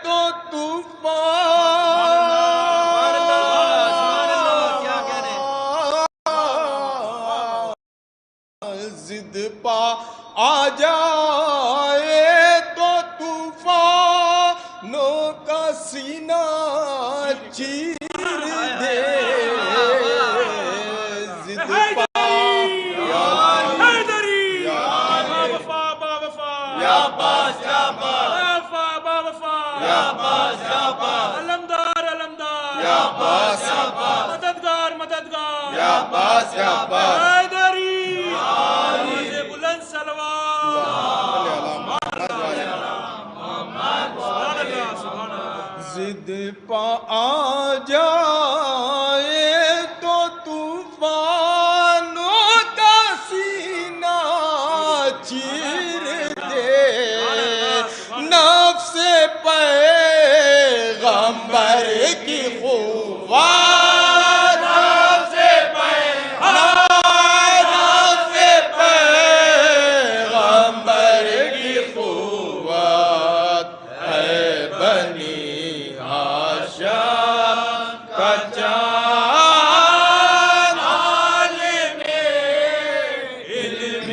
تو طوفان ضد پا آ جائے تو طوفانوں کا سینہ چیر دے ضد پا مددگار حیدری بلند ضد پا آ جائے تو طوفانوں کا سینہ چیر دے نفس پیغمبر کی قوت نفس پیغمبر کی قوت ہے بنی ہاشم کا چاند عالم علم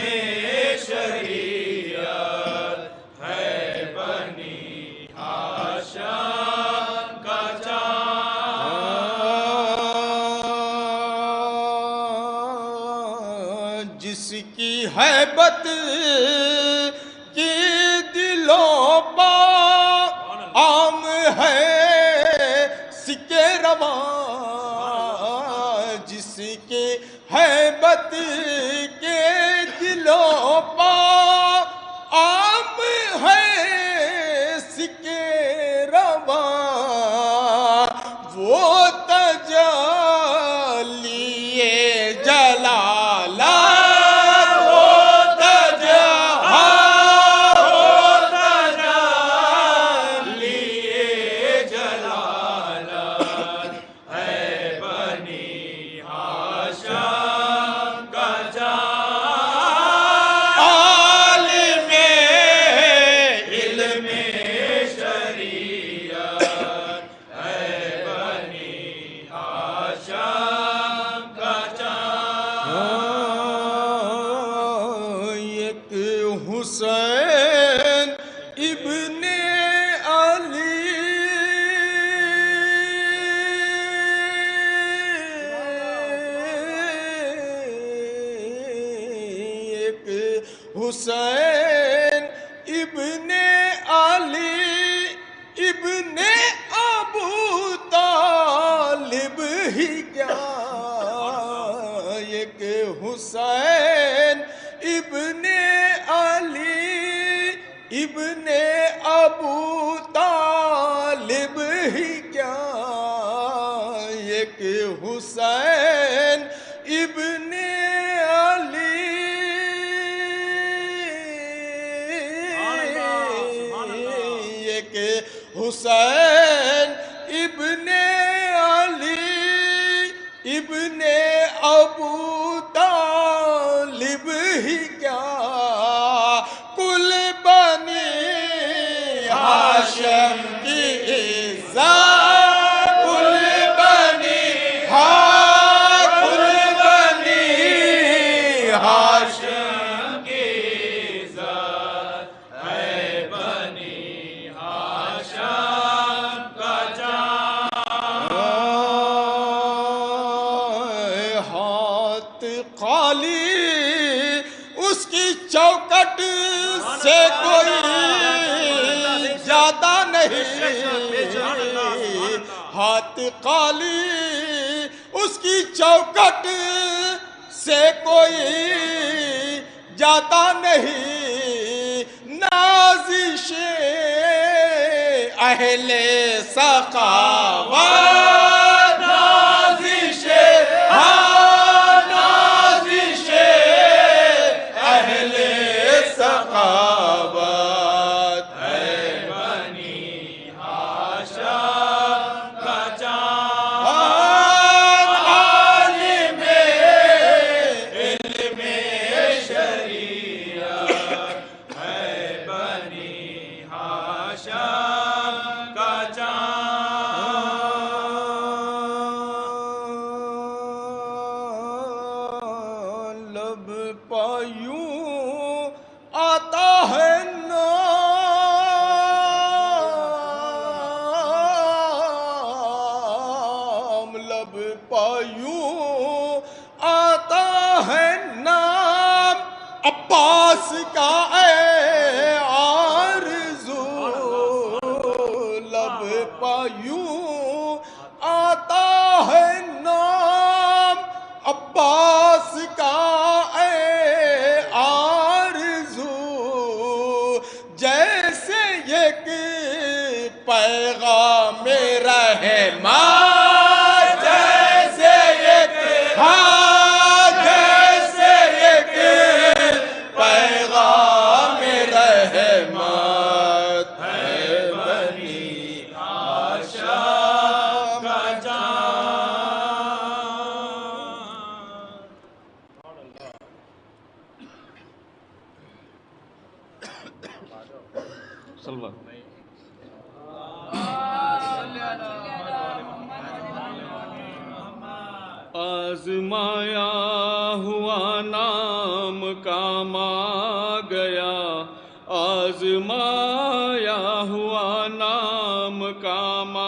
شریعت ہے بنی ہاشم کا چاند جس کی ہیبت کی دلوں پا عام ہے سکے رواں جس کے ہیبت کے دلوں پا عام ہے سکے رواں وہ تجلی جلالت حسین ابن علی ایک حسین ابن علی ابن ابو طالب ہی کیا ایک حسین ابن علی ابن ابو طالب ہی کیا ایک حسین ابن علی ایک حسین ابن علی ابن ابو طالب ہی کیا کل بنی نہیں، ہاتھ خالی اس کی چوکٹ سے کوئی جاتا نہیں، نازش اہل سخاوت، نازش نازش اہل سخاوت ہے بنی ہاشم کا جان، عالم علم شریعت ہے بنی ہاشم کا جان، لب پایوں آتا ہے نام، لب پایوں آتا ہے نام، عباس کا اے آرزو، لب پایوں آتا ہے نام، عباس کا اے آرزو، جیسے ایک پیغام رحمت، جیسے ایک جیسے ایک پیغام رحمت ہے بنی ہاشم کا آزمایا ہوا نام کام آ گیا، آزمایا ہوا نام کام آ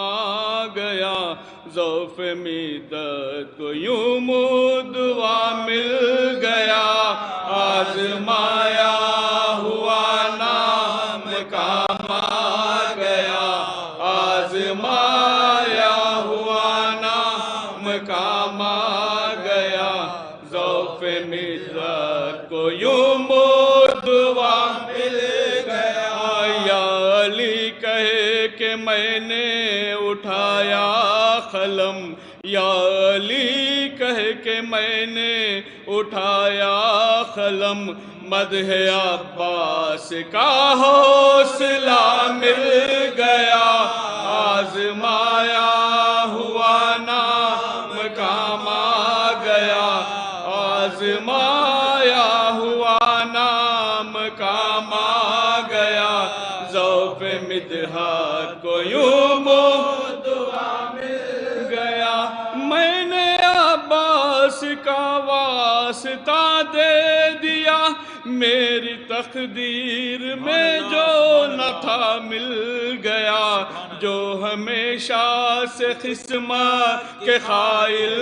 گیا، ضعف مدت کو یوں مدعا مل گیا، آزمایا ہوا نام کام آ گیا، آزمایا ہوا نام کام آ گیا، ضعف مدت کو یوں مدعا مل گیا، یا علی کہے کہ میں نے اٹھایا قلم، یا علی کہے کہ میں نے اٹھایا قلم، مدح عباس کا حوصلہ مل گیا، آزمایا ہوا نام کام آ گیا، آزمایا ہوا نام کام آ گیا، ذوق مدحت کو یوں مدعا مل گیا، میں نے عباس کا واسطہ دے دیا، میری تقدیر میں جو نہ تھا مل گیا، جو ہمیشہ سے قسمت کے قائل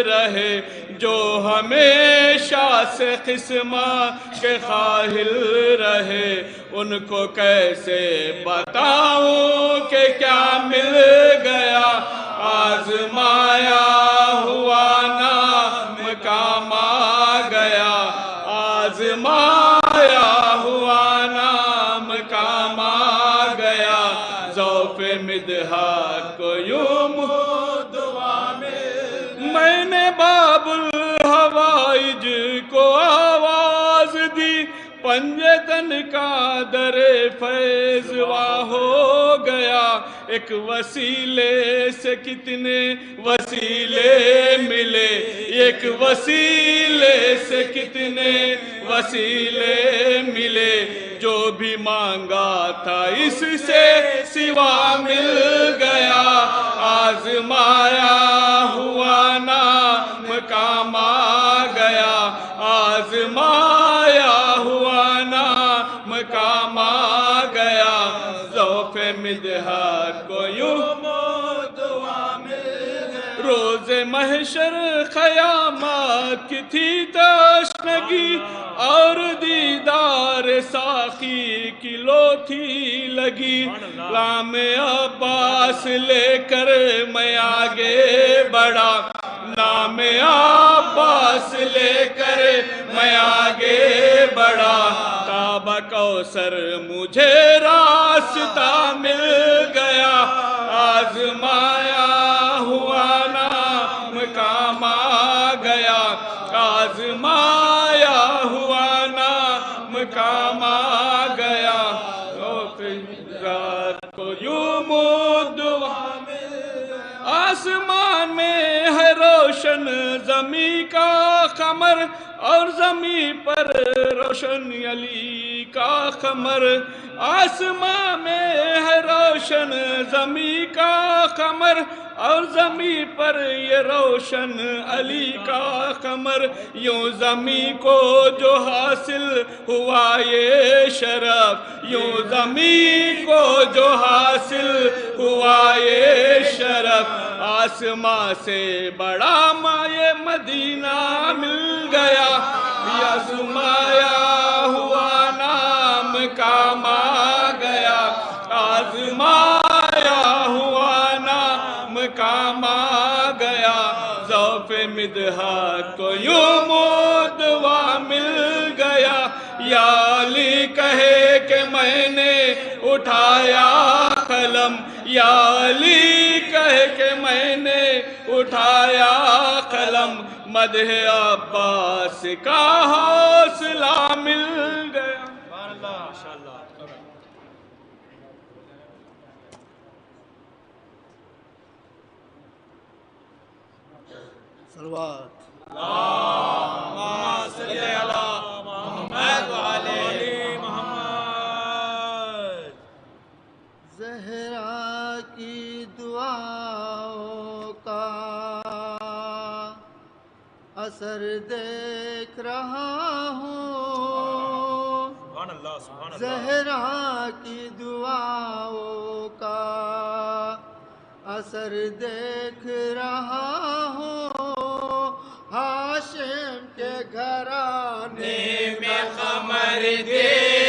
رہے، جو ہمیشہ سے قسمت کے قائل رہے، ان کو کیسے بتاؤں کہ کیا مل گیا، آزمایا ہوا نام کام آ گیا، آزمایا ہوا نام کام آ گیا، ذوق مدحت کو یوں مدعا مل، میں نے باب الحوائج کو آواز دی، پنجے تن کا در فیض وا ہو گیا، ایک وسیلے سے کتنے وسیلے ملے، ایک وسیلے سے کتنے وسیلے ملے، جو بھی مانگا تھا اس سے سوا مل گیا، آزمایا ہوا نام کام آ گیا، آزمایا ہوا نام کام آ گیا، ذوق مدحت کو یوں مدعا مل گیا، روز محشر قیامت کی تھی تشنگی اور دیدار ساقی کی لو تھی لگی لام عباس لے کر میں آگے بڑھا لام عباس لے کر میں آگے بڑھا کعبہ کوثر مجھے راستہ مل گیا آزمایا ہوا نام کام آ گیا آزمایا ہوا نام کام آ گیا رات کو یوں دعا آسمان میں ہے روشن زمین کا قمر اور زمین پر روشن علی کا قمر آسمان میں ہے روشن زمین کا قمر اور زمین پر یہ روشن علی کا قمر یوں زمین کو جو حاصل ہوا یہ شرف یوں زمین کو جو حاصل ہوا یہ شرف آسمان سے بڑا مائے مدینہ مل گیا آزمایا ہوا نام کام آ گیا آزمایا ہوا نام کام آ گیا ذوف مدحت کو یوں دعا مل گیا یا علی کہے کہ میں نے اٹھایا قلم یا علی کہے کہ میں نے اٹھایا قلم مدح عباس کا حوصلہ مل گیا صلوات صلی اللہ محمد وعلی محمد زہرا کی دعاؤں کا اثر دیکھ رہا ہوں سبحان اللہ سبحان اللہ زہرا کی دعاؤں کا اثر دیکھ رہا ہوں ہاشم کے گھرانے میں قمر دے